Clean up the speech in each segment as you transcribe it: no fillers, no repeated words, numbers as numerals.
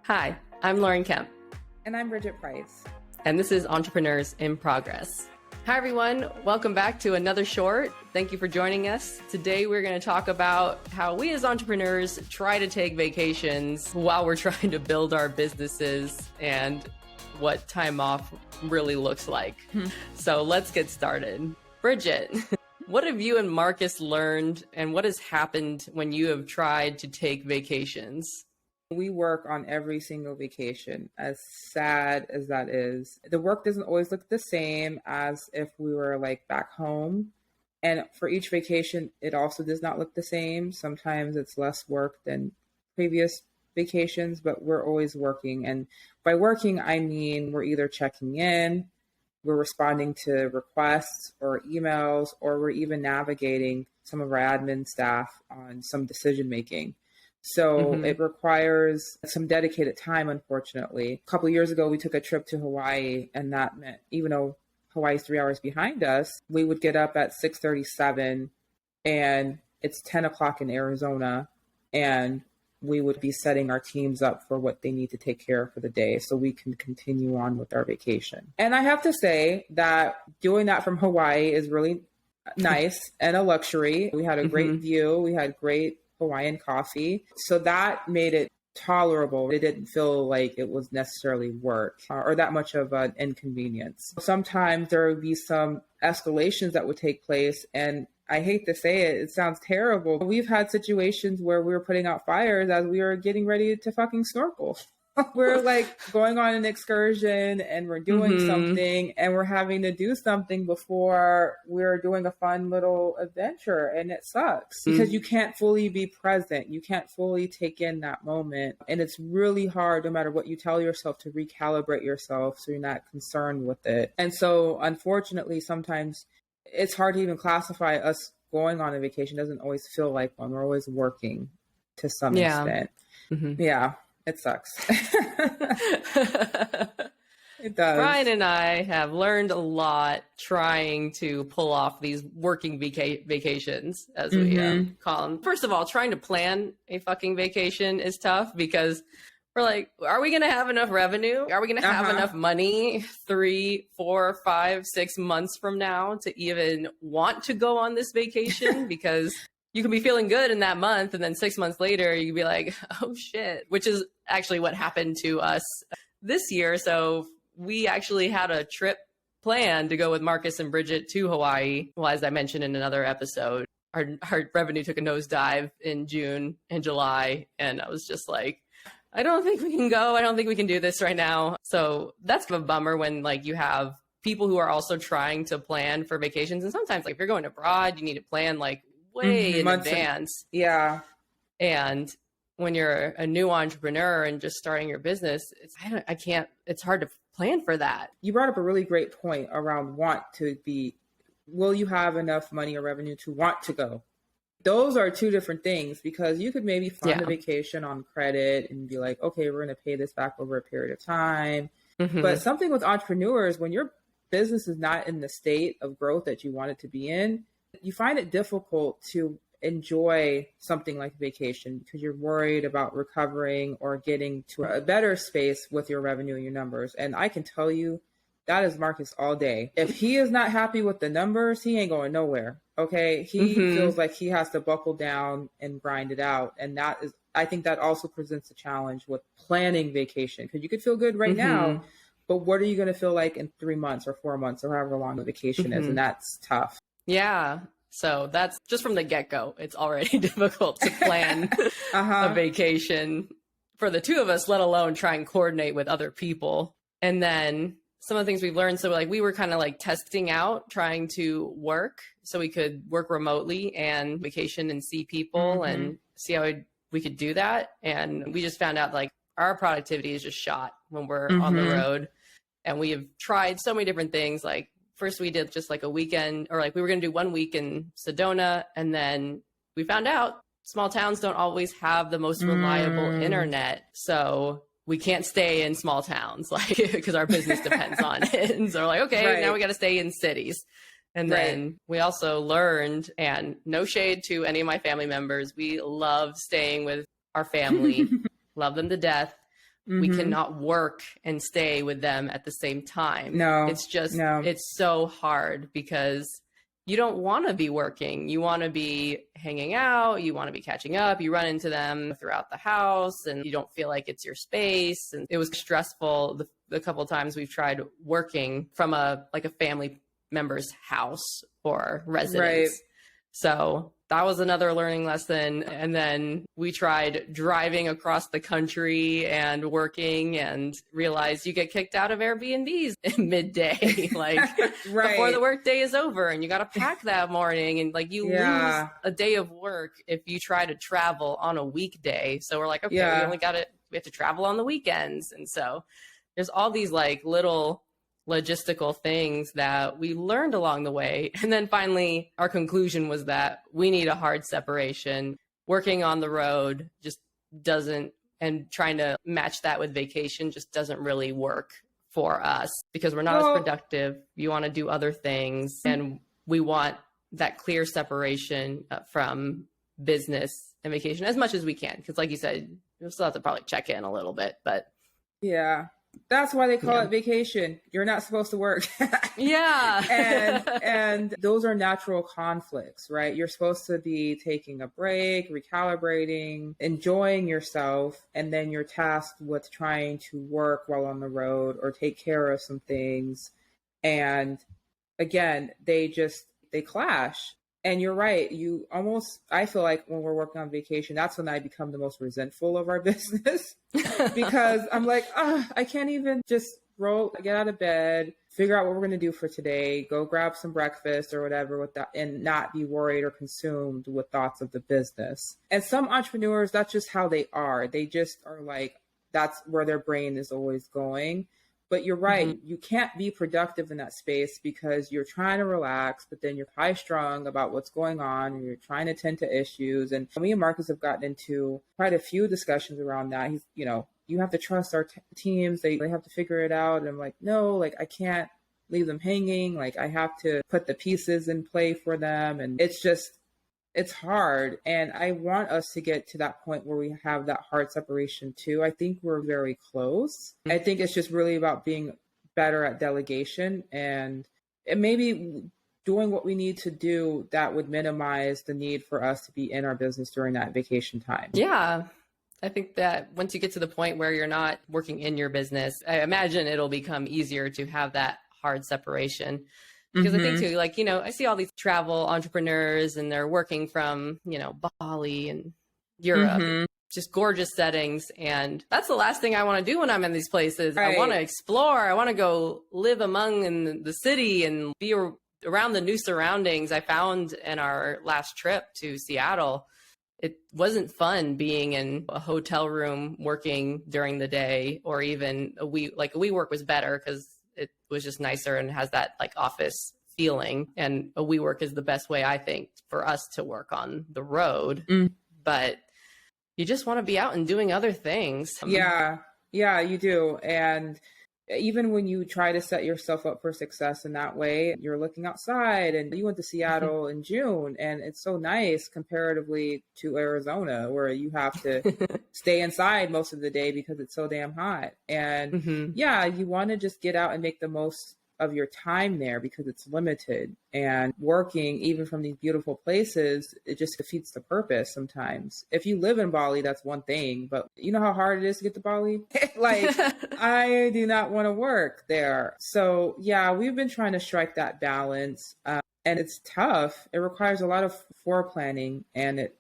Hi, I'm Lauren Kemp, And I'm Bridget Price. and this is Entrepreneurs in Progress. Hi, everyone. Welcome back to another short. Thank you for joining us. Today, we're going to talk about how we as entrepreneurs try to take vacations while we're trying to build our businesses and what time off really looks like. So let's get started. Bridget, what have you and Marcus learned, and what has happened when you have tried to take vacations? We work on every single vacation, as sad as that is. The work doesn't always look the same as if we were like back home. And for each vacation, it also does not look the same. Sometimes it's less work than previous vacations, but we're always working. And by working, I mean we're either checking in, we're responding to requests or emails, or we're even navigating some of our admin staff on some decision making. So it requires some dedicated time, unfortunately. A couple of years ago, we took a trip to Hawaii, and that meant, even though Hawaii's 3 hours behind us, we would get up at 6:37, and it's 10 o'clock in Arizona, and we would be setting our teams up for what they need to take care of for the day so we can continue on with our vacation. And I have to say that doing that from Hawaii is really nice and a luxury. We had a great view. We had great Hawaiian coffee. So that made it tolerable. It didn't feel like it was necessarily work or that much of an inconvenience. Sometimes there would be some escalations that would take place, and I hate to say it, it sounds terrible. We've had situations where we were putting out fires as we were getting ready to fucking snorkel. We're like going on an excursion and we're doing something, and we're having to do something before we're doing a fun little adventure, and it sucks because you can't fully be present. You can't fully take in that moment. And it's really hard, no matter what you tell yourself, to recalibrate yourself so you're not concerned with it. And so unfortunately, sometimes it's hard to even classify us going on a vacation. It doesn't always feel like one. We're always working to some extent. Yeah. It sucks. It does. Brian and I have learned a lot trying to pull off these working vacations, as we call them. First of all, trying to plan a fucking vacation is tough because we're like, are we going to have enough revenue? Are we going to have enough money 3, 4, 5, 6 months from now to even want to go on this vacation? Because you can be feeling good in that month, and then 6 months later, you can be like, oh shit, which is actually what happened to us this year. So we actually had a trip planned to go with Marcus and Bridget to Hawaii. Well, as I mentioned in another episode, our revenue took a nosedive in June and July. And I was just like, I don't think we can go. I don't think we can do this right now. So that's a bummer when like you have people who are also trying to plan for vacations. And sometimes like if you're going abroad, you need to plan like way in advance. Yeah. And when you're a new entrepreneur and just starting your business, it's hard to plan for that. You brought up a really great point around will you have enough money or revenue to want to go? Those are two different things, because you could maybe fund a vacation on credit and be like, okay, we're going to pay this back over a period of time. But something with entrepreneurs, when your business is not in the state of growth that you want it to be in, you find it difficult to enjoy something like vacation because you're worried about recovering or getting to a better space with your revenue and your numbers. And I can tell you that is Marcus all day. If he is not happy with the numbers, he ain't going nowhere. Okay. He feels like he has to buckle down and grind it out. And I think that also presents a challenge with planning vacation, because you could feel good right now, but what are you going to feel like in 3 months or 4 months or however long the vacation is? And that's tough. Yeah. So that's just from the get-go. It's already difficult to plan a vacation for the two of us, let alone try and coordinate with other people. And then some of the things we've learned. So like we were kind of like testing out, trying to work so we could work remotely and vacation and see people and see how we could do that. And we just found out like our productivity is just shot when we're on the road. And we have tried so many different things. Like first we did just like a weekend, or like we were going to do 1 week in Sedona. And then we found out small towns don't always have the most reliable internet. So we can't stay in small towns, like, because our business depends on it. And so we're like, okay, now we got to stay in cities. And then we also learned, and no shade to any of my family members, we love staying with our family, love them to death. we cannot work and stay with them at the same time. No, it's just, no. it's so hard because you don't want to be working. You want to be hanging out. You want to be catching up. You run into them throughout the house and you don't feel like it's your space. And it was stressful the couple of times we've tried working from a family member's house or residence. Right. So that was another learning lesson. And then we tried driving across the country and working and realized you get kicked out of Airbnbs midday, like right. before the work day is over, and you got to pack that morning, and like you lose a day of work if you try to travel on a weekday. So we're like, okay, we have to travel on the weekends. And so there's all these like little logistical things that we learned along the way. And then finally, our conclusion was that we need a hard separation. Working on the road just doesn't, and trying to match that with vacation just doesn't really work for us because we're not as productive. You want to do other things, and we want that clear separation from business and vacation as much as we can. Because like you said, you'll still have to probably check in a little bit, but yeah. That's why they call it vacation. You're not supposed to work. And those are natural conflicts, right? You're supposed to be taking a break, recalibrating, enjoying yourself, and then you're tasked with trying to work while on the road or take care of some things. And again, they clash. And you're right. I feel like when we're working on vacation, that's when I become the most resentful of our business because I'm like, I can't even just get out of bed, figure out what we're going to do for today, go grab some breakfast or whatever with that, and not be worried or consumed with thoughts of the business. And some entrepreneurs, that's just how they are. They just are like, that's where their brain is always going. But you're right. You can't be productive in that space because you're trying to relax, but then you're high strung about what's going on and you're trying to tend to issues. And me and Marcus have gotten into quite a few discussions around that. He's, you have to trust our teams. They have to figure it out. And I'm like, no, like I can't leave them hanging. Like I have to put the pieces in play for them. And it's hard. And I want us to get to that point where we have that hard separation too. I think we're very close. I think it's just really about being better at delegation and maybe doing what we need to do that would minimize the need for us to be in our business during that vacation time. Yeah. I think that once you get to the point where you're not working in your business, I imagine it'll become easier to have that hard separation. Because I think too, like, I see all these travel entrepreneurs and they're working from, Bali and Europe, just gorgeous settings. And that's the last thing I want to do when I'm in these places. Right. I want to explore. I want to go live in the city and be around the new surroundings. I found in our last trip to Seattle, it wasn't fun being in a hotel room working during the day, or even a WeWork was better because it was just nicer and has that like office feeling. And a WeWork is the best way, I think, for us to work on the road. But you just want to be out and doing other things. Yeah, you do. And even when you try to set yourself up for success in that way, you're looking outside. And you went to Seattle in June, and it's so nice comparatively to Arizona, where you have to stay inside most of the day because it's so damn hot. And you want to just get out and make the most of your time there because it's limited. And working even from these beautiful places, it just defeats the purpose sometimes. If you live in Bali, that's one thing, but you know how hard it is to get to Bali? Like, I do not want to work there. So yeah, we've been trying to strike that balance. And it's tough. It requires a lot of foreplanning, and it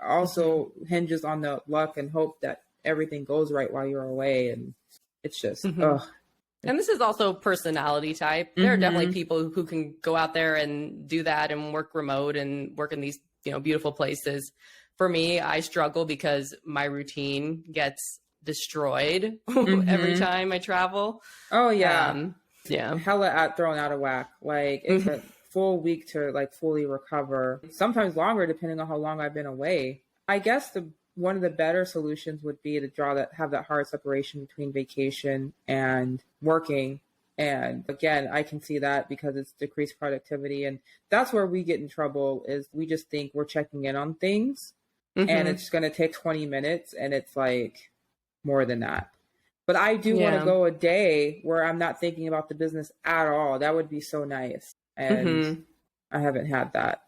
also hinges on the luck and hope that everything goes right while you're away. And it's just, And this is also personality type. There are definitely people who can go out there and do that and work remote and work in these, beautiful places. For me, I struggle because my routine gets destroyed every time I travel. Oh yeah. Hella thrown out of whack. Like it's a full week to like fully recover. Sometimes longer depending on how long I've been away. I guess one of the better solutions would be to have that hard separation between vacation and working. And again, I can see that because it's decreased productivity. And that's where we get in trouble, is we just think we're checking in on things and it's going to take 20 minutes, and it's like more than that. But I do want Yeah. to go a day where I'm not thinking about the business at all. That would be so nice. And I haven't had that.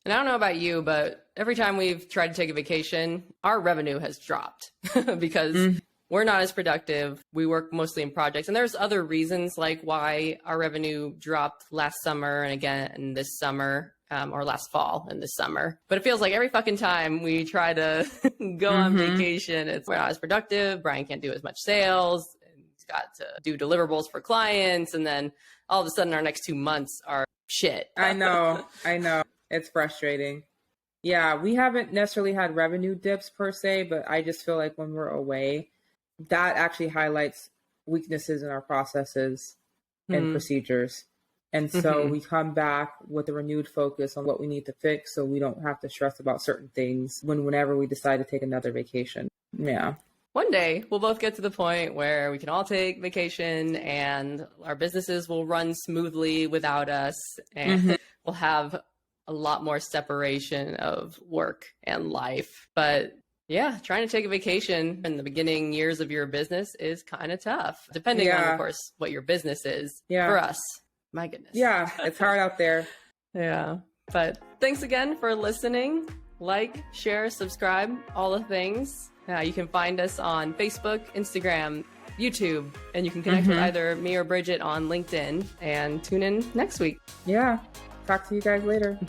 And I don't know about you, but every time we've tried to take a vacation, our revenue has dropped because we're not as productive. We work mostly in projects. And there's other reasons like why our revenue dropped last summer and again this summer, or last fall and this summer. But it feels like every fucking time we try to go on vacation, we're not as productive. Brian can't do as much sales. He's got to do deliverables for clients. And then all of a sudden our next 2 months are shit. I know. It's frustrating. Yeah, we haven't necessarily had revenue dips per se, but I just feel like when we're away, that actually highlights weaknesses in our processes and procedures. And so we come back with a renewed focus on what we need to fix so we don't have to stress about certain things whenever we decide to take another vacation. Yeah. One day we'll both get to the point where we can all take vacation and our businesses will run smoothly without us, and we'll have a lot more separation of work and life. But yeah, trying to take a vacation in the beginning years of your business is kind of tough, depending on, of course, what your business is. For us, my goodness. Yeah, it's hard out there. Yeah. But thanks again for listening. Like, share, subscribe, all the things. You can find us on Facebook, Instagram, YouTube, and you can connect with either me or Bridget on LinkedIn, and tune in next week. Yeah. Talk to you guys later.